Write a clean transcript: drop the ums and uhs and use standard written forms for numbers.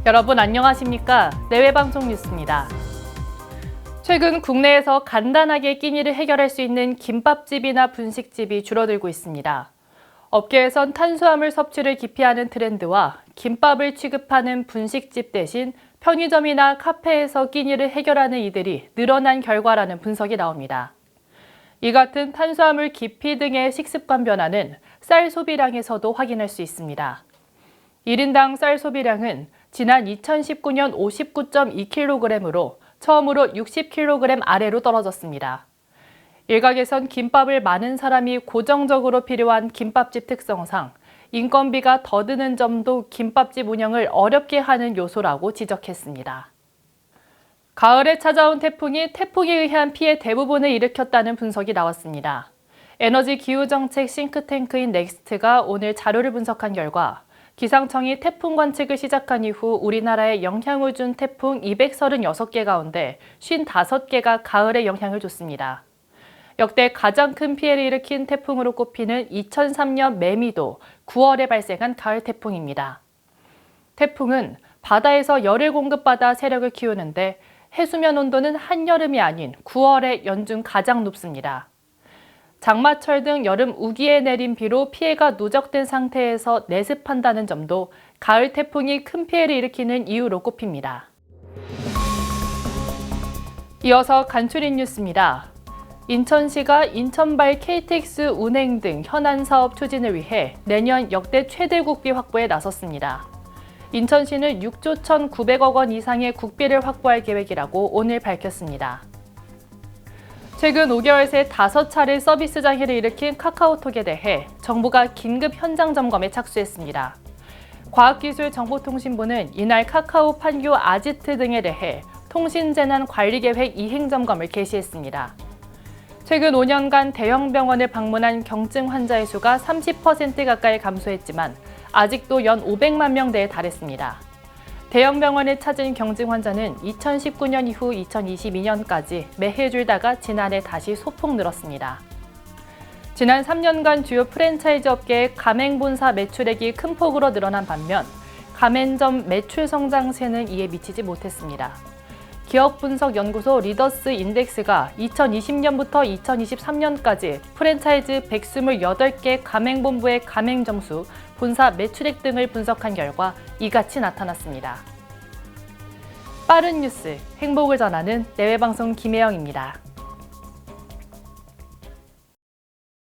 여러분 안녕하십니까? 내외방송 뉴스입니다. 최근 국내에서 간단하게 끼니를 해결할 수 있는 김밥집이나 분식집이 줄어들고 있습니다. 업계에선 탄수화물 섭취를 기피하는 트렌드와 김밥을 취급하는 분식집 대신 편의점이나 카페에서 끼니를 해결하는 이들이 늘어난 결과라는 분석이 나옵니다. 이 같은 탄수화물 기피 등의 식습관 변화는 쌀 소비량에서도 확인할 수 있습니다. 1인당 쌀 소비량은 지난 2019년 59.2kg으로 처음으로 60kg 아래로 떨어졌습니다. 일각에선 김밥을 많은 사람이 고정적으로 필요한 김밥집 특성상 인건비가 더 드는 점도 김밥집 운영을 어렵게 하는 요소라고 지적했습니다. 가을에 찾아온 태풍이 태풍에 의한 피해 대부분을 일으켰다는 분석이 나왔습니다. 에너지 기후 정책 싱크탱크인 넥스트가 오늘 자료를 분석한 결과 기상청이 태풍 관측을 시작한 이후 우리나라에 영향을 준 태풍 236개 가운데 55개가 가을에 영향을 줬습니다. 역대 가장 큰 피해를 일으킨 태풍으로 꼽히는 2003년 매미도 9월에 발생한 가을 태풍입니다. 태풍은 바다에서 열을 공급받아 세력을 키우는데 해수면 온도는 한여름이 아닌 9월에 연중 가장 높습니다. 장마철 등 여름 우기에 내린 비로 피해가 누적된 상태에서 내습한다는 점도 가을 태풍이 큰 피해를 일으키는 이유로 꼽힙니다. 이어서 간추린 뉴스입니다. 인천시가 인천발 KTX 운행 등 현안 사업 추진을 위해 내년 역대 최대 국비 확보에 나섰습니다. 인천시는 6조 1,900억 원 이상의 국비를 확보할 계획이라고 오늘 밝혔습니다. 최근 5개월 새 5차례 서비스 장애를 일으킨 카카오톡에 대해 정부가 긴급 현장 점검에 착수했습니다. 과학기술정보통신부는 이날 카카오 판교 아지트 등에 대해 통신재난관리계획 이행점검을 개시했습니다. 최근 5년간 대형 병원을 방문한 경증 환자의 수가 30% 가까이 감소했지만 아직도 연 500만 명대에 달했습니다. 대형 병원을 찾은 경증 환자는 2019년 이후 2022년까지 매해 줄다가 지난해 다시 소폭 늘었습니다. 지난 3년간 주요 프랜차이즈 업계의 가맹본사 매출액이 큰 폭으로 늘어난 반면 가맹점 매출 성장세는 이에 미치지 못했습니다. 기업분석연구소 리더스 인덱스가 2020년부터 2023년까지 프랜차이즈 128개 가맹본부의 가맹점 수, 본사 매출액 등을 분석한 결과 이같이 나타났습니다. 빠른 뉴스, 행복을 전하는 내외방송 김혜영입니다.